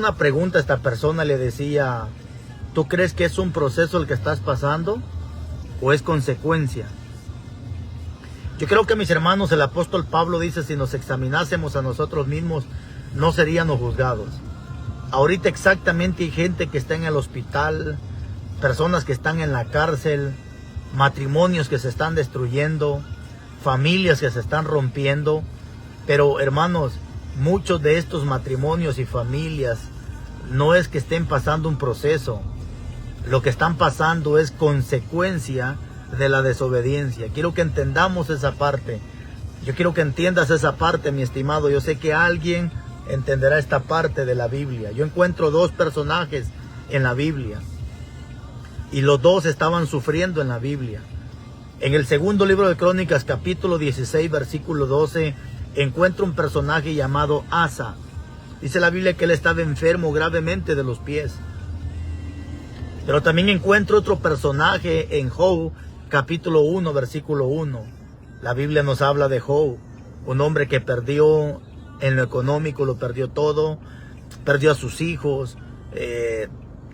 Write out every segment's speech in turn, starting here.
una pregunta a esta persona, le decía, ¿tú crees que es un proceso el que estás pasando o es consecuencia? Yo creo que, mis hermanos, el apóstol Pablo dice, si nos examinásemos a nosotros mismos, no seríamos juzgados. Ahorita exactamente hay gente que está en el hospital, personas que están en la cárcel, matrimonios que se están destruyendo, familias que se están rompiendo. Pero, hermanos, muchos de estos matrimonios y familias no es que estén pasando un proceso. Lo que están pasando es consecuencia de la desobediencia. Quiero que entendamos esa parte. Yo quiero que entiendas esa parte, mi estimado. Yo sé que alguien entenderá esta parte de la Biblia. Yo encuentro dos personajes en la Biblia y los dos estaban sufriendo en la Biblia. En el segundo libro de Crónicas, capítulo 16, versículo 12, encuentro un personaje llamado Asa. Dice la Biblia que él estaba enfermo gravemente de los pies. Pero también encuentro otro personaje en Job, capítulo 1, versículo 1. La Biblia nos habla de Job, un hombre que perdió en lo económico, lo perdió todo, perdió a sus hijos,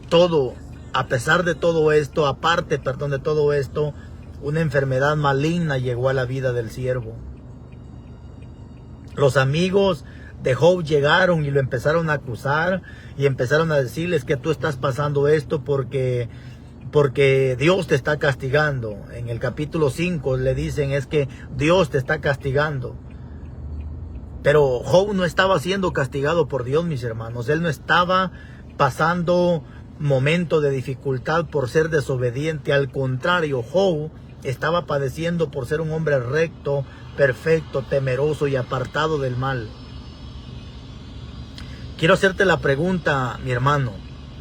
todo. A pesar de todo esto, aparte, de todo esto, una enfermedad maligna llegó a la vida del siervo. Los amigos de Job llegaron y lo empezaron a acusar y empezaron a decirles que tú estás pasando esto porque Dios te está castigando. En el capítulo 5 le dicen es que Dios te está castigando. Pero Job no estaba siendo castigado por Dios, mis hermanos. Él no estaba pasando momentos de dificultad por ser desobediente. Al contrario, Job estaba padeciendo por ser un hombre recto, perfecto, temeroso y apartado del mal. Quiero hacerte la pregunta, mi hermano.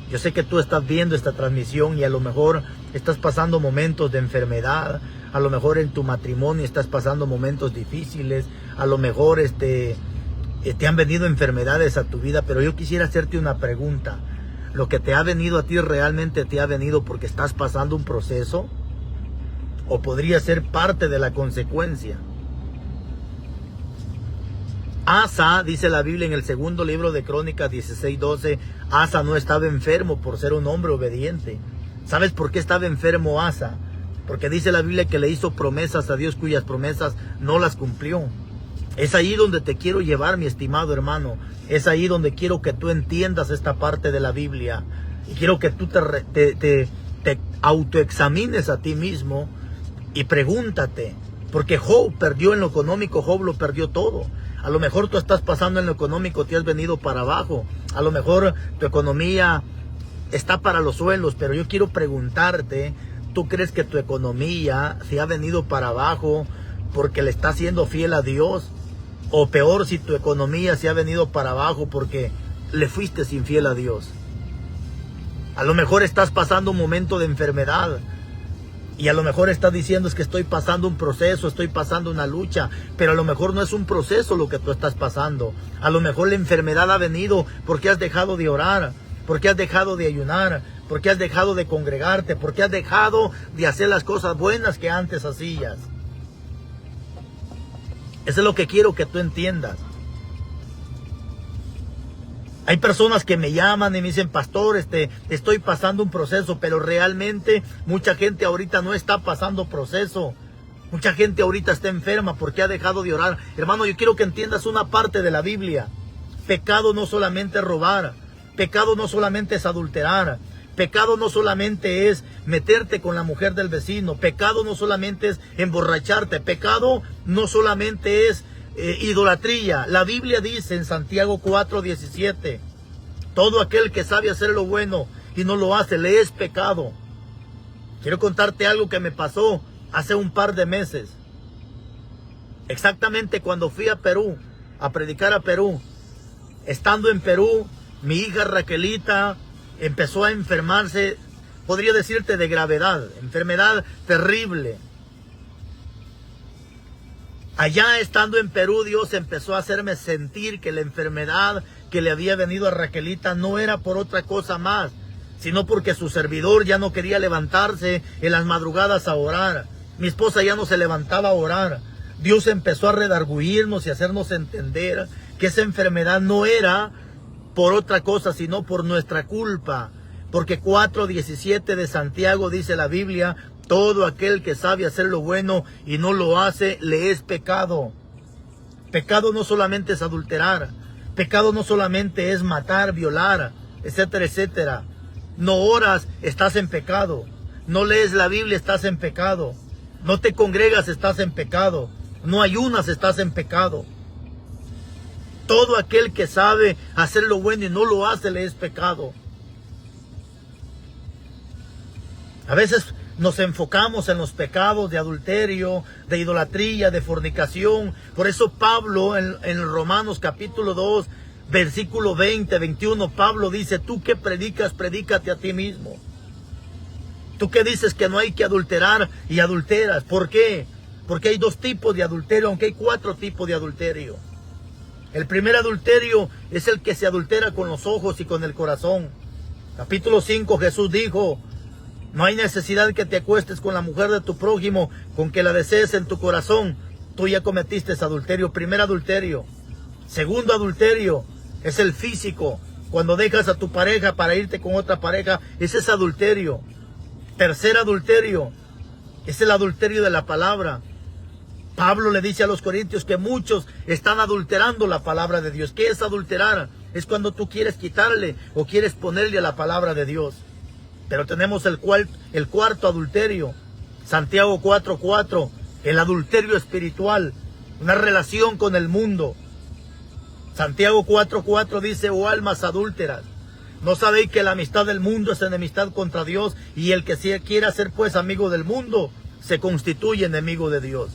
Yo sé que tú estás viendo esta transmisión y a lo mejor estás pasando momentos de enfermedad, a lo mejor en tu matrimonio estás pasando momentos difíciles, a lo mejor te han venido enfermedades a tu vida, pero yo quisiera hacerte una pregunta. ¿Lo que te ha venido a ti realmente te ha venido porque estás pasando un proceso? ¿O podría ser parte de la consecuencia? Asa, dice la Biblia en el segundo libro de Crónicas 16:12, Asa no estaba enfermo por ser un hombre obediente. ¿Sabes por qué estaba enfermo Asa? Porque dice la Biblia que le hizo promesas a Dios cuyas promesas no las cumplió. Es ahí donde te quiero llevar, mi estimado hermano. Es ahí donde quiero que tú entiendas esta parte de la Biblia. Y quiero que tú te autoexamines a ti mismo y pregúntate. Porque Job perdió en lo económico, Job lo perdió todo. A lo mejor tú estás pasando en lo económico, te has venido para abajo. A lo mejor tu economía está para los suelos, pero yo quiero preguntarte, ¿tú crees que tu economía se ha venido para abajo porque le estás siendo fiel a Dios? O peor, si tu economía se ha venido para abajo porque le fuiste infiel a Dios. A lo mejor estás pasando un momento de enfermedad. Y a lo mejor estás diciendo es que estoy pasando un proceso, estoy pasando una lucha, pero a lo mejor no es un proceso lo que tú estás pasando. A lo mejor la enfermedad ha venido porque has dejado de orar, porque has dejado de ayunar, porque has dejado de congregarte, porque has dejado de hacer las cosas buenas que antes hacías. Eso es lo que quiero que tú entiendas. Hay personas que me llaman y me dicen, pastor, estoy pasando un proceso, pero realmente mucha gente ahorita no está pasando proceso. Mucha gente ahorita está enferma porque ha dejado de orar. Hermano, yo quiero que entiendas una parte de la Biblia. Pecado no solamente es robar, pecado no solamente es adulterar, pecado no solamente es meterte con la mujer del vecino, pecado no solamente es emborracharte, pecado no solamente es idolatría. La Biblia dice en Santiago 4:17, todo aquel que sabe hacer lo bueno y no lo hace, le es pecado. Quiero contarte algo que me pasó hace un par de meses. Exactamente cuando fui a Perú, a predicar a Perú. Estando en Perú, mi hija Raquelita empezó a enfermarse, podría decirte de gravedad, enfermedad terrible. Allá estando en Perú, Dios empezó a hacerme sentir que la enfermedad que le había venido a Raquelita no era por otra cosa más, sino porque su servidor ya no quería levantarse en las madrugadas a orar. Mi esposa ya no se levantaba a orar. Dios empezó a redarguirnos y hacernos entender que esa enfermedad no era por otra cosa, sino por nuestra culpa. Porque 4:17 de Santiago dice la Biblia: todo aquel que sabe hacer lo bueno y no lo hace, le es pecado. Pecado no solamente es adulterar, pecado no solamente es matar, violar, etcétera, etcétera. No oras, estás en pecado. No lees la Biblia, estás en pecado. No te congregas, estás en pecado. No ayunas, estás en pecado. Todo aquel que sabe hacer lo bueno y no lo hace, le es pecado. A veces nos enfocamos en los pecados de adulterio, de idolatría, de fornicación. Por eso Pablo en Romanos capítulo 2, versículo 20, 21, Pablo dice: tú que predicas, predícate a ti mismo. Tú que dices que no hay que adulterar y adulteras. ¿Por qué? Porque hay 2 tipos de adulterio, aunque hay 4 tipos de adulterio. El primer adulterio es el que se adultera con los ojos y con el corazón. Capítulo 5, Jesús dijo: no hay necesidad que te acuestes con la mujer de tu prójimo, con que la desees en tu corazón. Tú ya cometiste adulterio. Primer adulterio. Segundo adulterio es el físico. Cuando dejas a tu pareja para irte con otra pareja, ese es adulterio. Tercer adulterio es el adulterio de la palabra. Pablo le dice a los corintios que muchos están adulterando la palabra de Dios. ¿Qué es adulterar? Es cuando tú quieres quitarle o quieres ponerle a la palabra de Dios. Pero tenemos el cuarto adulterio. Santiago 4:4, el adulterio espiritual, una relación con el mundo. Santiago 4:4 dice: oh almas adúlteras, ¿no sabéis que la amistad del mundo es enemistad contra Dios? Y el que quiera ser pues amigo del mundo, se constituye enemigo de Dios.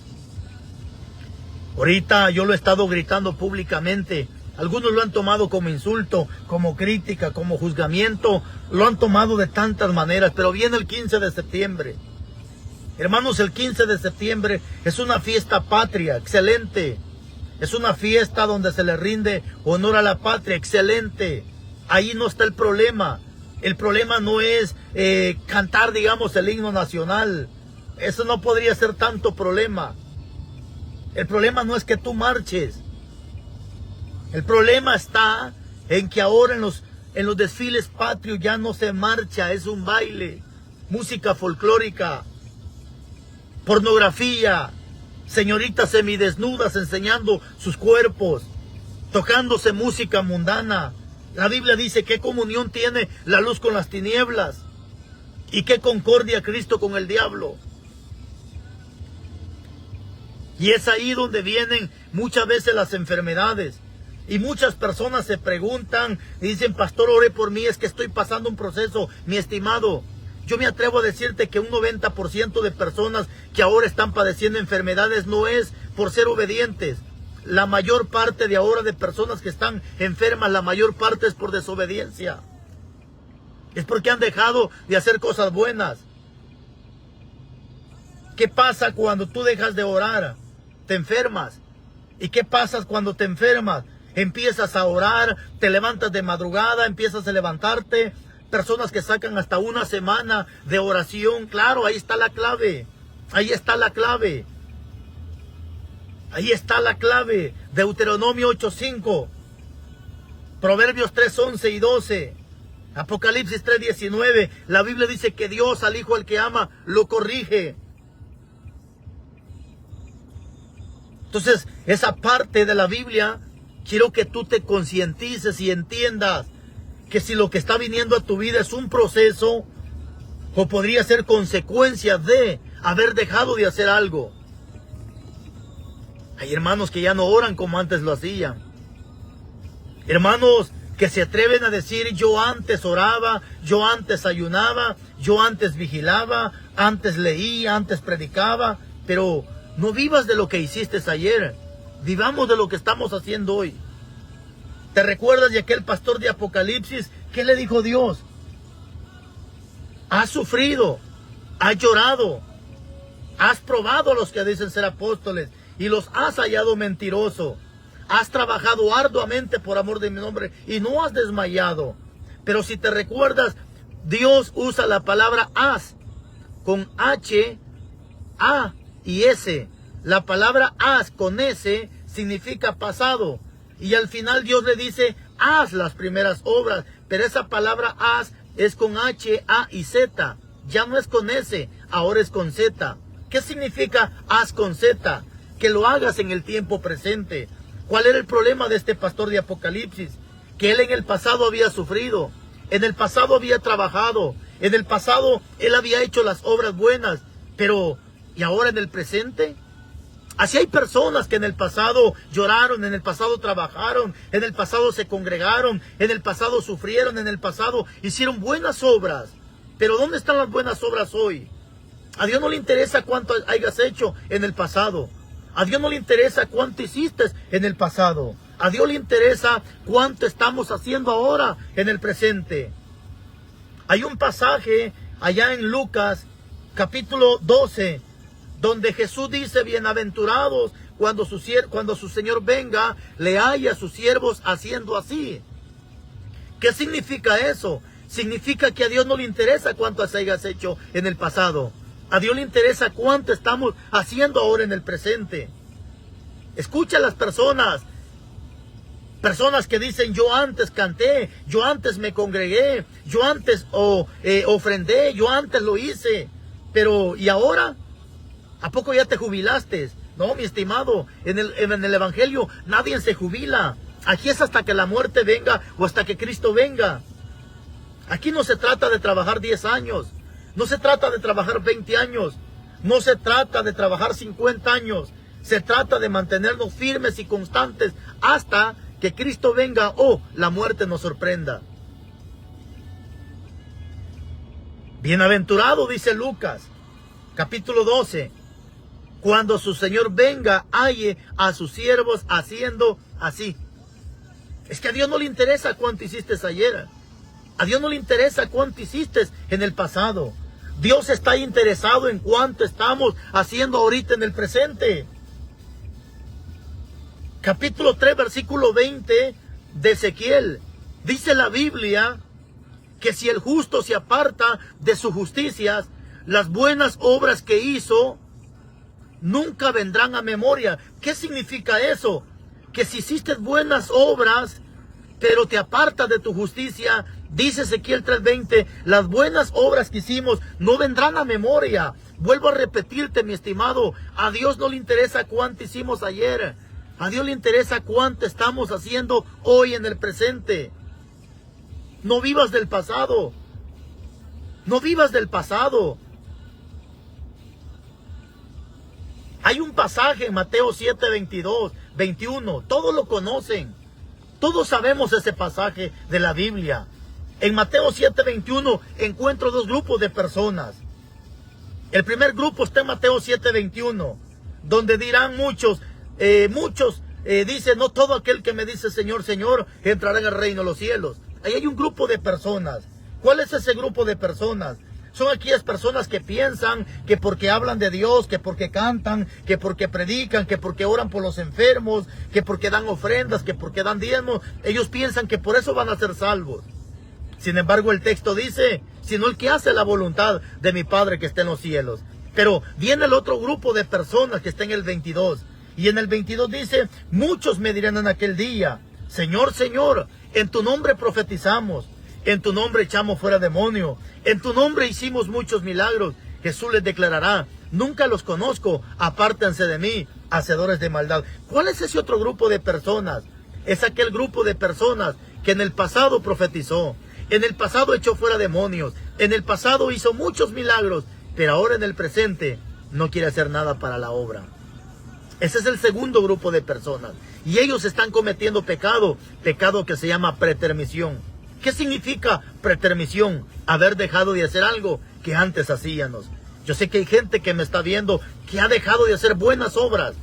Ahorita yo lo he estado gritando públicamente. Algunos lo han tomado como insulto, como crítica, como juzgamiento. Lo han tomado de tantas maneras. Pero viene el 15 de septiembre. Hermanos, el 15 de septiembre es una fiesta patria, excelente. Es una fiesta donde se le rinde honor a la patria, excelente. Ahí no está el problema. El problema no es cantar, digamos, el himno nacional. Eso no podría ser tanto problema. El problema no es que tú marches. El problema está en que ahora en los desfiles patrios ya no se marcha, es un baile, música folclórica, pornografía, señoritas semidesnudas enseñando sus cuerpos, tocándose música mundana. La Biblia dice: ¿qué comunión tiene la luz con las tinieblas? ¿Y qué concordia Cristo con el diablo? Y es ahí donde vienen muchas veces las enfermedades. Y muchas personas se preguntan y dicen: pastor, ore por mí, es que estoy pasando un proceso. Mi estimado, yo me atrevo a decirte que un 90% de personas que ahora están padeciendo enfermedades no es por ser obedientes. La mayor parte de ahora de personas que están enfermas, la mayor parte es por desobediencia. Es porque han dejado de hacer cosas buenas. ¿Qué pasa cuando tú dejas de orar? Te enfermas. ¿Y qué pasa cuando te enfermas? Empiezas a orar, te levantas de madrugada, empiezas a levantarte. Personas que sacan hasta una semana de oración. Claro, ahí está la clave. Ahí está la clave. Ahí está la clave. Deuteronomio 8:5. Proverbios 3:11 y 12. Apocalipsis 3:19. La Biblia dice que Dios al hijo al que ama lo corrige. Entonces, esa parte de la Biblia, quiero que tú te concientices y entiendas que si lo que está viniendo a tu vida es un proceso, o podría ser consecuencia de haber dejado de hacer algo. Hay hermanos que ya no oran como antes lo hacían. Hermanos que se atreven a decir: yo antes oraba, yo antes ayunaba, yo antes vigilaba, antes leía, antes predicaba. Pero no vivas de lo que hiciste ayer, vivamos de lo que estamos haciendo hoy. ¿Te recuerdas de aquel pastor de Apocalipsis? ¿Qué le dijo Dios? Has sufrido, has llorado, has probado a los que dicen ser apóstoles y los has hallado mentirosos. Has trabajado arduamente por amor de mi nombre y no has desmayado. Pero si te recuerdas, Dios usa la palabra has con H, A y S. La palabra has con S significa pasado. Y al final Dios le dice: haz las primeras obras. Pero esa palabra haz es con H, A y Z. Ya no es con S, ahora es con Z. ¿Qué significa haz con Z? Que lo hagas en el tiempo presente. ¿Cuál era el problema de este pastor de Apocalipsis? Que él en el pasado había sufrido, en el pasado había trabajado, en el pasado él había hecho las obras buenas, pero ¿y ahora en el presente? Así hay personas que en el pasado lloraron, en el pasado trabajaron, en el pasado se congregaron, en el pasado sufrieron, en el pasado hicieron buenas obras. Pero ¿dónde están las buenas obras hoy? A Dios no le interesa cuánto hayas hecho en el pasado. A Dios no le interesa cuánto hiciste en el pasado. A Dios le interesa cuánto estamos haciendo ahora en el presente. Hay un pasaje allá en Lucas, capítulo 12, donde Jesús dice, bienaventurados cuando su Señor venga, le haya a sus siervos haciendo así. ¿Qué significa eso? Significa que a Dios no le interesa cuánto hayas hecho en el pasado. A Dios le interesa cuánto estamos haciendo ahora en el presente. Escucha a las personas que dicen, yo antes canté, yo antes me congregué, yo antes ofrendé, yo antes lo hice. Pero, ¿y ahora? ¿A poco ya te jubilaste? No, mi estimado, en el Evangelio nadie se jubila. Aquí es hasta que la muerte venga o hasta que Cristo venga. Aquí no se trata de trabajar 10 años. No se trata de trabajar 20 años. No se trata de trabajar 50 años. Se trata de mantenernos firmes y constantes hasta que Cristo venga o la muerte nos sorprenda. Bienaventurado, dice Lucas, capítulo 12, cuando su Señor venga, halle a sus siervos haciendo así. Es que a Dios no le interesa cuánto hiciste ayer. A Dios no le interesa cuánto hiciste en el pasado. Dios está interesado en cuánto estamos haciendo ahorita en el presente. Capítulo 3, versículo 20 de Ezequiel. Dice la Biblia que si el justo se aparta de sus justicias, las buenas obras que hizo nunca vendrán a memoria. ¿Qué significa eso? Que si hiciste buenas obras, pero te apartas de tu justicia, dice Ezequiel 3:20, las buenas obras que hicimos no vendrán a memoria. Vuelvo a repetirte, mi estimado, a Dios no le interesa cuánto hicimos ayer. A Dios le interesa cuánto estamos haciendo hoy en el presente. No vivas del pasado. No vivas del pasado. Hay un pasaje en Mateo 7:22, 21. Todos lo conocen. Todos sabemos ese pasaje de la Biblia. En Mateo 7:21 encuentro dos grupos de personas. El primer grupo está en Mateo 7:21, donde dirán muchos, dicen, no todo aquel que me dice Señor, Señor, entrará en el reino de los cielos. Ahí hay un grupo de personas. ¿Cuál es ese grupo de personas? Son aquellas personas que piensan que porque hablan de Dios, que porque cantan, que porque predican, que porque oran por los enfermos, que porque dan ofrendas, que porque dan diezmos, ellos piensan que por eso van a ser salvos. Sin embargo, el texto dice, sino el que hace la voluntad de mi Padre que está en los cielos. Pero viene el otro grupo de personas que está en el 22. Y en el 22 dice, muchos me dirán en aquel día, Señor, Señor, en tu nombre profetizamos, en tu nombre echamos fuera demonios, en tu nombre hicimos muchos milagros. Jesús les declarará, nunca los conozco, apártense de mí, hacedores de maldad. ¿Cuál es ese otro grupo de personas? Es aquel grupo de personas que en el pasado profetizó, en el pasado echó fuera demonios, en el pasado hizo muchos milagros, pero ahora en el presente no quiere hacer nada para la obra. Ese es el segundo grupo de personas. Y ellos están cometiendo pecado que se llama pretermisión. ¿Qué significa pretermisión? Haber dejado de hacer algo que antes hacíamos. Yo sé que hay gente que me está viendo que ha dejado de hacer buenas obras.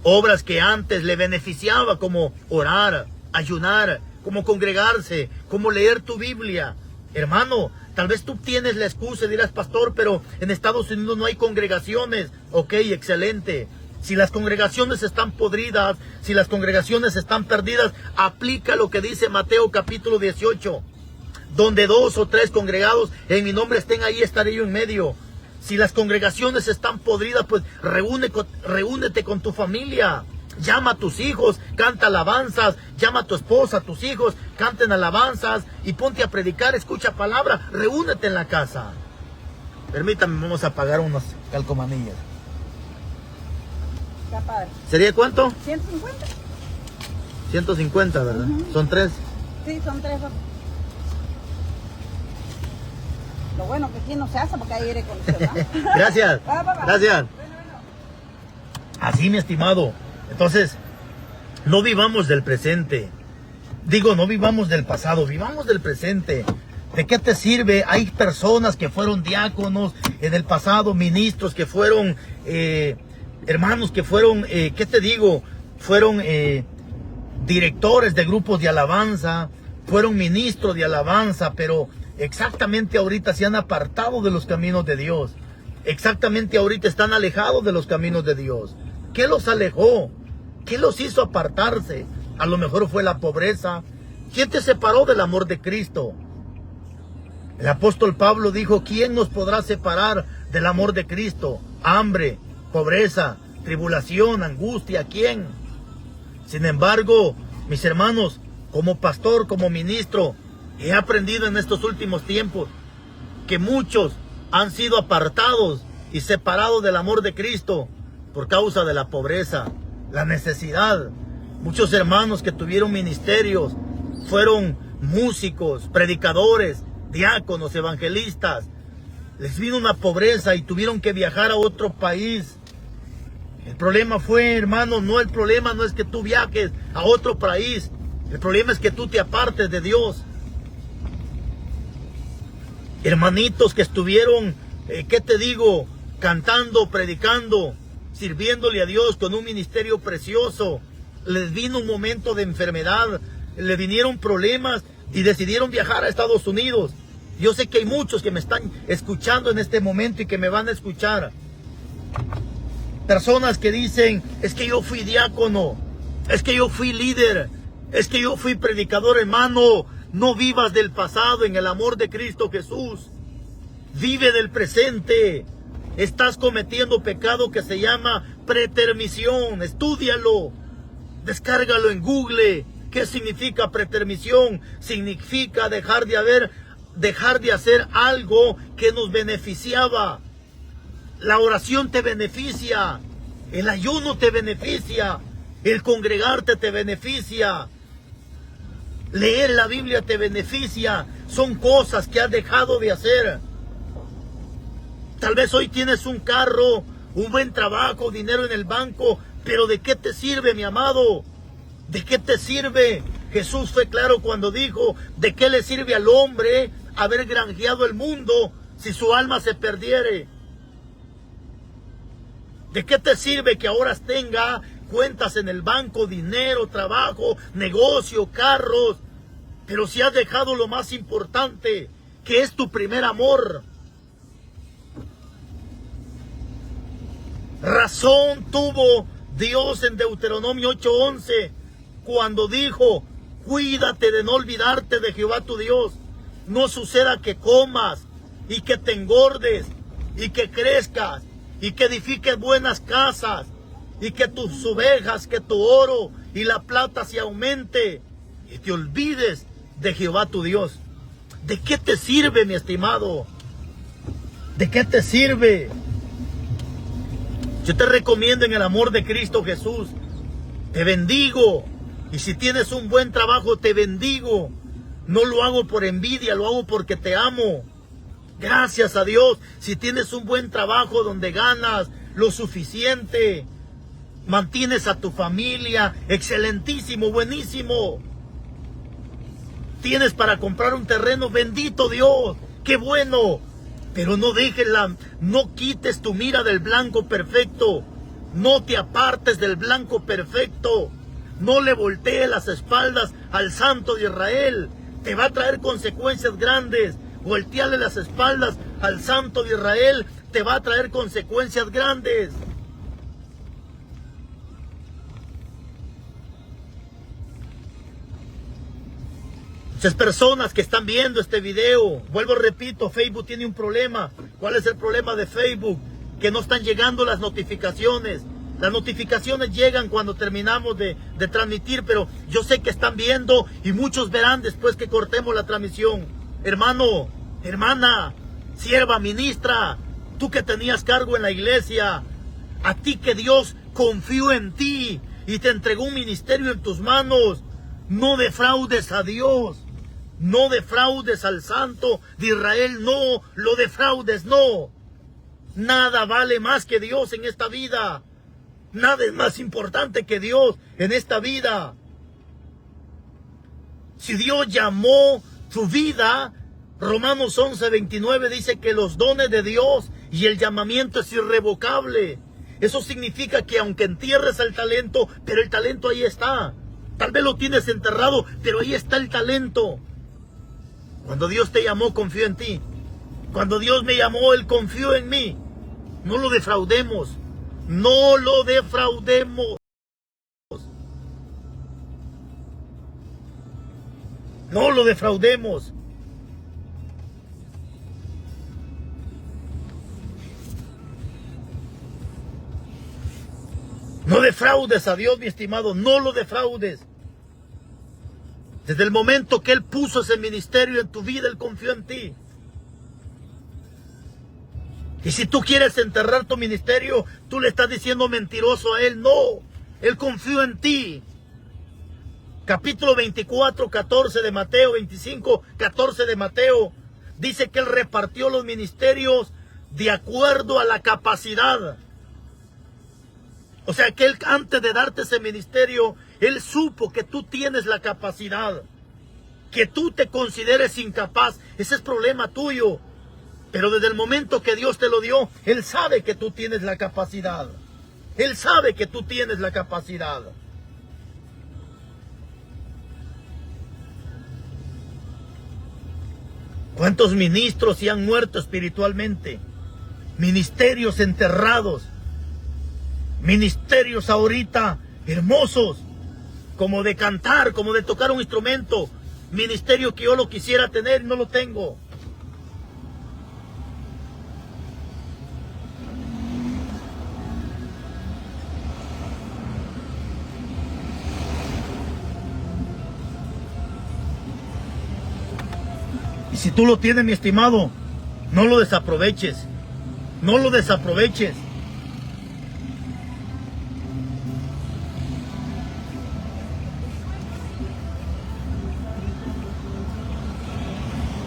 Obras que antes le beneficiaba, como orar, ayunar, como congregarse, como leer tu Biblia. Hermano, tal vez tú tienes la excusa y dirás, pastor, pero en Estados Unidos no hay congregaciones. Ok, excelente. Si las congregaciones están podridas, si las congregaciones están perdidas, aplica lo que dice Mateo capítulo 18. Donde 2 o 3 congregados en mi nombre estén, ahí estaré yo en medio. Si las congregaciones están podridas, pues reúnete con tu familia. Llama a tus hijos, canta alabanzas, llama a tu esposa, a tus hijos, canten alabanzas y ponte a predicar, escucha palabra, reúnete en la casa. Permítame, vamos a pagar unas calcomanillas. Está padre. ¿Sería cuánto? 150. 150, ¿verdad? ¿Son 3? Sí, son 3. Lo bueno que aquí no se hace porque hay aire acondicionado. Gracias. Gracias. Así, mi estimado. Entonces, no vivamos del presente. Digo, no vivamos del pasado, vivamos del presente. ¿De qué te sirve? Hay personas que fueron diáconos del pasado, ministros que fueron, hermanos que fueron, ¿qué te digo? Fueron directores de grupos de alabanza, fueron ministros de alabanza, pero exactamente ahorita se han apartado de los caminos de Dios. Exactamente ahorita están alejados de los caminos de Dios. ¿Qué los alejó? ¿Qué los hizo apartarse? A lo mejor fue la pobreza. ¿Quién te separó del amor de Cristo? El apóstol Pablo dijo, ¿quién nos podrá separar del amor de Cristo? Hambre, pobreza, tribulación, angustia, ¿quién? Sin embargo, mis hermanos, como pastor, como ministro, he aprendido en estos últimos tiempos que muchos han sido apartados y separados del amor de Cristo por causa de la pobreza, la necesidad. Muchos hermanos que tuvieron ministerios fueron músicos, predicadores, diáconos, evangelistas. Les vino una pobreza y tuvieron que viajar a otro país. El problema fue, hermano, el problema no es que tú viajes a otro país. El problema es que tú te apartes de Dios. Hermanitos que estuvieron, ¿qué te digo? Cantando, predicando, sirviéndole a Dios con un ministerio precioso. Les vino un momento de enfermedad, le vinieron problemas y decidieron viajar a Estados Unidos. Yo sé que hay muchos que me están escuchando en este momento y que me van a escuchar. Personas que dicen, es que yo fui diácono, es que yo fui líder, es que yo fui predicador. Hermano, no vivas del pasado en el amor de Cristo Jesús. Vive del presente. Estás cometiendo pecado que se llama pretermisión. Estúdialo. Descárgalo en Google. ¿Qué significa pretermisión? Significa dejar de hacer algo que nos beneficiaba. La oración te beneficia. El ayuno te beneficia. El congregarte te beneficia. Leer la Biblia te beneficia. Son cosas que has dejado de hacer. Tal vez hoy tienes un carro, un buen trabajo, dinero en el banco, pero ¿de qué te sirve, mi amado? ¿De qué te sirve? Jesús fue claro cuando dijo, ¿de qué le sirve al hombre haber granjeado el mundo si su alma se perdiere? ¿De qué te sirve que ahora tenga cuentas en el banco, dinero, trabajo, negocio, carros? Pero si has dejado lo más importante, que es tu primer amor. Razón tuvo Dios en Deuteronomio 8:11 cuando dijo, cuídate de no olvidarte de Jehová tu Dios. No suceda que comas y que te engordes y que crezcas y que edifiques buenas casas y que tus ovejas, que tu oro y la plata se aumente y te olvides de Jehová tu Dios. ¿De qué te sirve, mi estimado? ¿De qué te sirve? Yo te recomiendo en el amor de Cristo Jesús. Te bendigo. Y si tienes un buen trabajo, te bendigo. No lo hago por envidia, lo hago porque te amo. Gracias a Dios. Si tienes un buen trabajo donde ganas lo suficiente, mantienes a tu familia, excelentísimo, buenísimo. Tienes para comprar un terreno, bendito Dios, qué bueno. Pero no no quites tu mira del blanco perfecto. No te apartes del blanco perfecto. No le voltees las espaldas al Santo de Israel. Te va a traer consecuencias grandes. Voltearle las espaldas al Santo de Israel te va a traer consecuencias grandes. Muchas personas que están viendo este video, vuelvo repito, Facebook tiene un problema. ¿Cuál es el problema de Facebook? Que no están llegando las notificaciones. Las notificaciones llegan cuando terminamos de transmitir, pero yo sé que están viendo y muchos verán después que cortemos la transmisión. Hermano, hermana, sierva, ministra, tú que tenías cargo en la iglesia, a ti que Dios confió en ti y te entregó un ministerio en tus manos, no defraudes a Dios, no defraudes al Santo de Israel, no lo defraudes, no. Nada vale más que Dios en esta vida. Nada es más importante que Dios en esta vida. Si Dios llamó tu vida, Romanos 11:29 dice que los dones de Dios y el llamamiento es irrevocable. Eso significa que aunque entierres el talento, pero el talento ahí está. Tal vez lo tienes enterrado, pero ahí está el talento. Cuando Dios te llamó, confió en ti. Cuando Dios me llamó, Él confió en mí. No lo defraudemos. No lo defraudemos. No lo defraudemos. No defraudes a Dios, mi estimado. No lo defraudes. Desde el momento que Él puso ese ministerio en tu vida, Él confió en ti. Y si tú quieres enterrar tu ministerio, tú le estás diciendo mentiroso a Él. No, Él confió en ti. Capítulo 24, 14 de Mateo, 25, 14 de Mateo, dice que Él repartió los ministerios de acuerdo a la capacidad. O sea que Él, antes de darte ese ministerio, Él supo que tú tienes la capacidad. Que tú te consideres incapaz, ese es problema tuyo. Pero desde el momento que Dios te lo dio, Él sabe que tú tienes la capacidad. Él sabe que tú tienes la capacidad. ¿Cuántos ministros se han muerto espiritualmente? Ministerios enterrados. Ministerios ahorita hermosos, como de cantar, como de tocar un instrumento. Ministerio que yo lo quisiera tener y no lo tengo. Y si tú lo tienes, mi estimado, no lo desaproveches. No lo desaproveches.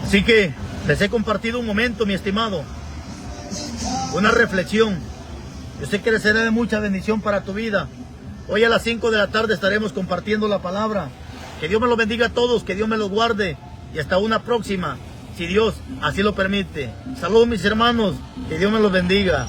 Así que les he compartido un momento, mi estimado. Una reflexión. Yo sé que será de mucha bendición para tu vida. Hoy a las 5 de la tarde estaremos compartiendo la palabra. Que Dios me los bendiga a todos, que Dios me los guarde. Y hasta una próxima, si Dios así lo permite. Saludos mis hermanos, que Dios me los bendiga.